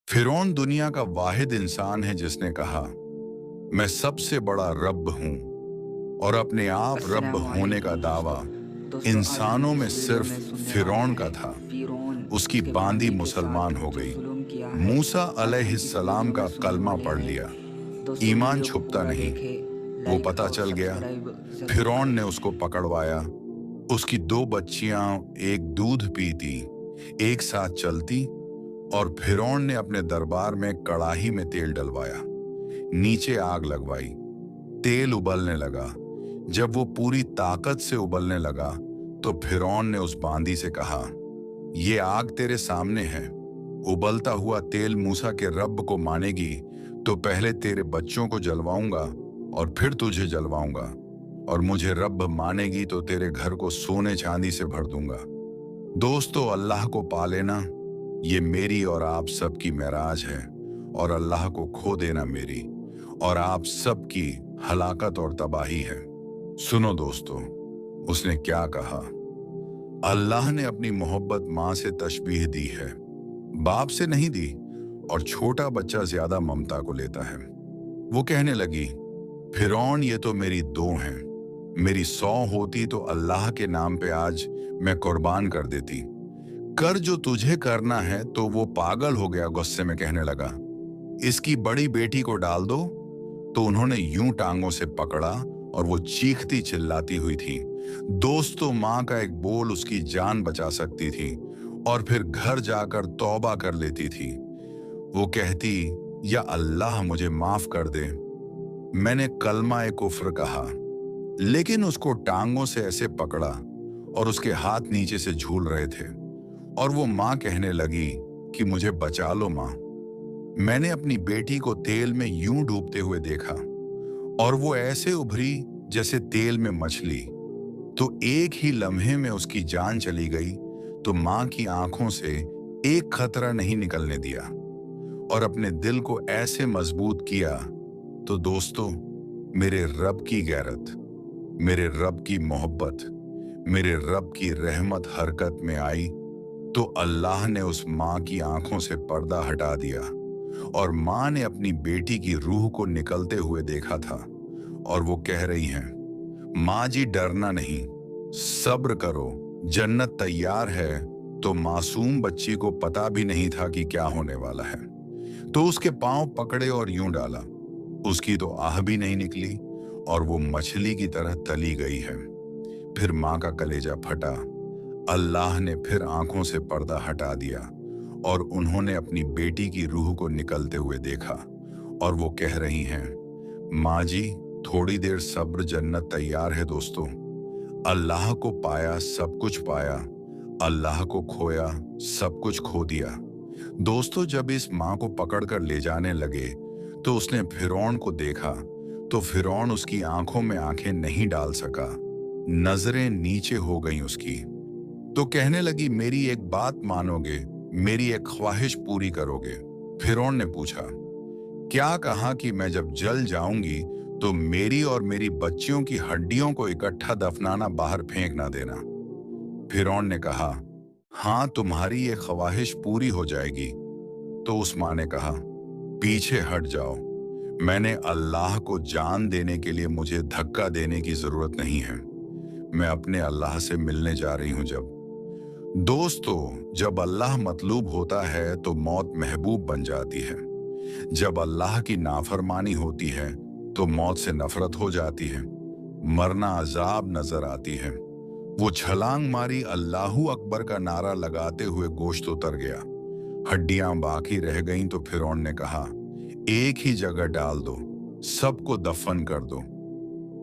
फिरौन दुनिया का वाहिद इंसान है जिसने कहा, मैं सबसे बड़ा रब हूं, और अपने आप रब होने का अस्सलामुअलैकुम दावा दोस्तों। आज हम इंसानों इस में वीडियो सिर्फ में सुनने वाले फिरौन का हैं था। फ़िरौन उसकी उसके बांदी बांदी के मुसलमान साथ हो जो गई। जुल्म किया है। मूसा आज हम इस अलैहिस्सलाम वीडियो में का सुनने कलमा वाले पढ़ हैं। लिया। दोस्तों ईमान वीडियो को छुपता पूरा नहीं। देखें, वो लाइक पता और चल गया। सब्सक्राइब ज़रूर फिरौन करें। ने उसको पकड़वाया। उसकी दो बच्चियां एक दूध पीती, एक साथ चलती, और फिरौन ने अपने दरबार में कड़ाही में तेल डलवाया, नीचे आग लगवाई। तेल उबलने लगा। जब वो पूरी ताकत से उबलने लगा तो फिरौन ने उस बांदी से कहा, ये आग तेरे सामने है। उबलता हुआ तेल मूसा के रब को मानेगी तो पहले तेरे बच्चों को जलवाऊंगा और फिर तुझे जलवाऊंगा, और मुझे रब मानेगी तो तेरे घर को सोने चांदी से भर दूंगा। दोस्तों, अल्लाह को पा लेना ये मेरी और आप सबकी मेराज है, और अल्लाह को खो देना मेरी और आप सबकी हलाकत और तबाही है। सुनो दोस्तों, उसने क्या कहा। अल्लाह ने अपनी मोहब्बत माँ से तशबीह दी है, बाप से नहीं दी, और छोटा बच्चा ज्यादा ममता को लेता है। वो कहने लगी, फिरौन ये तो मेरी दो हैं, मेरी 100 होती तो अल्लाह के नाम पे आज मैं कुर्बान कर देती। कर जो तुझे करना है। तो वो पागल हो गया, गुस्से में कहने लगा, इसकी बड़ी बेटी को डाल दो। तो उन्होंने यूं टांगों से पकड़ा और वो चीखती चिल्लाती हुई थी। दोस्तों, माँ का एक बोल उसकी जान बचा सकती थी, और फिर घर जाकर तौबा कर लेती थी। वो कहती, या अल्लाह मुझे माफ कर दे, मैंने कलमा ए कुफ्र कहा। लेकिन उसको टांगों से ऐसे पकड़ा और उसके हाथ नीचे से झूल रहे थे, और वो माँ कहने लगी कि मुझे बचा लो माँ। मैंने अपनी बेटी को तेल में यूं डूबते हुए देखा, और वो ऐसे उभरी जैसे तेल में मछली। तो एक ही लम्हे में उसकी जान चली गई। तो माँ की आंखों से एक खतरा नहीं निकलने दिया, और अपने दिल को ऐसे मजबूत किया। तो दोस्तों, मेरे रब की गैरत, मेरे रब की मोहब्बत, मेरे रब की रहमत हरकत में आई, तो अल्लाह ने उस माँ की आंखों से पर्दा हटा दिया, और माँ ने अपनी बेटी की रूह को निकलते हुए देखा था। और वो कह रही हैं, माँ जी डरना नहीं, सब्र करो, जन्नत तैयार है। तो मासूम बच्ची को पता भी नहीं था कि क्या होने वाला है। तो उसके पांव पकड़े और यूं डाला। उसकी तो आह भी नहीं निकली, और वो मछली की तरह तली गई है। फिर माँ का कलेजा फटा। अल्लाह ने फिर आंखों से पर्दा हटा दिया, और उन्होंने अपनी बेटी की रूह को निकलते हुए देखा। और वो कह रही हैं, माँ जी थोड़ी देर सब्र, जन्नत तैयार है। दोस्तों, अल्लाह को पाया सब कुछ पाया, अल्लाह को खोया सब कुछ खो दिया। दोस्तों, जब इस माँ को पकड़कर ले जाने लगे तो उसने फिरौन को देखा। तो फिरौन उसकी आंखों में आंखें नहीं डाल सका, नजरें नीचे हो गईं उसकी। तो कहने लगी, मेरी एक बात मानोगे, मेरी एक ख्वाहिश पूरी करोगे। फिरौन ने पूछा, क्या कहा कि मैं जब जल जाऊंगी तो मेरी और मेरी बच्चियों की हड्डियों को इकट्ठा दफनाना, बाहर फेंक ना देना। फिरौन ने कहा, हाँ तुम्हारी ये ख्वाहिश पूरी हो जाएगी। तो उस माँ ने कहा, पीछे हट जाओ, मैंने अल्लाह को जान देने के लिए मुझे धक्का देने की जरूरत नहीं है। मैं अपने अल्लाह से मिलने जा रही हूं। जब दोस्तों, जब अल्लाह मतलूब होता है तो मौत महबूब बन जाती है। जब अल्लाह की नाफरमानी होती है तो मौत से नफरत हो जाती है, मरना अजाब नजर आती है। वो छलांग मारी, अल्लाहू अकबर का नारा लगाते हुए गोश्त उतर गया, हड्डियां बाकी रह गईं। तो फिरौन ने कहा, एक ही जगह डाल दो, सबको दफन कर दो।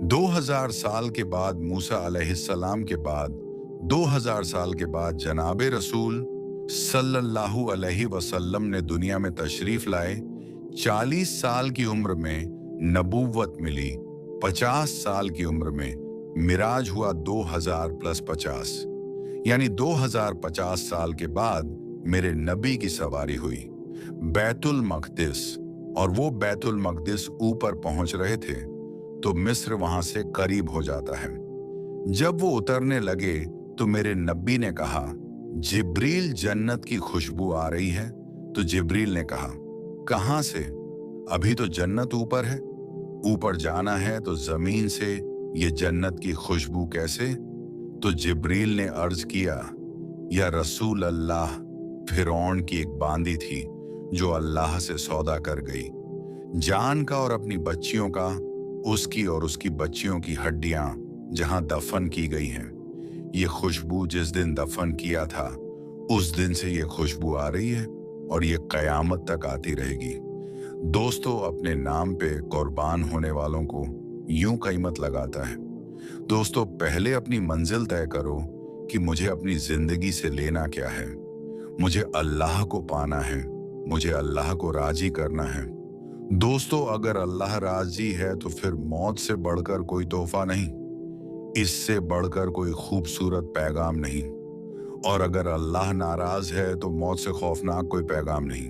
2000 साल के बाद, मूसा अलैहिस्सलाम के बाद 2000 साल के बाद जनाबे रसूल सल्लल्लाहु अलैहि वसल्लम ने दुनिया में तशरीफ लाए। 40 साल की उम्र में नबूवत मिली, 50 साल की उम्र में मिराज हुआ, 2000 प्लस 50 यानी 2050 साल के बाद मेरे नबी की सवारी हुई बैतुल मक़दिस। और वो बैतुल मक़दिस ऊपर पहुंच रहे थे तो मिस्र वहां से करीब हो जाता है। जब वो उतरने लगे तो मेरे नबी ने कहा, जिब्रील जन्नत की खुशबू आ रही है। तो जिब्रील ने कहा, कहां से? अभी तो जन्नत ऊपर है। ऊपर जाना है तो जमीन से ये जन्नत की खुशबू कैसे? तो जिब्रील ने अर्ज किया, या रसूल अल्लाह, फिरौन की एक बांदी थी जो अल्लाह से सौदा कर गई, जान का और अपनी बच्चियों का, उसकी और उसकी बच्चियों की हड्डियां जहां दफन की गई हैं। ये खुशबू जिस दिन दफन किया था उस दिन से ये खुशबू आ रही है और ये कयामत तक आती रहेगी। दोस्तों, अपने नाम पे कुर्बान होने वालों को यूं कीमत लगाता है। दोस्तों, पहले अपनी मंजिल तय करो कि मुझे अपनी जिंदगी से लेना क्या है। मुझे अल्लाह को पाना है, मुझे अल्लाह को राजी करना है। दोस्तों, अगर अल्लाह राजी है तो फिर मौत से बढ़कर कोई तोहफा नहीं, इससे बढ़कर कोई खूबसूरत पैगाम नहीं, और अगर अल्लाह नाराज है तो मौत से खौफनाक कोई पैगाम नहीं।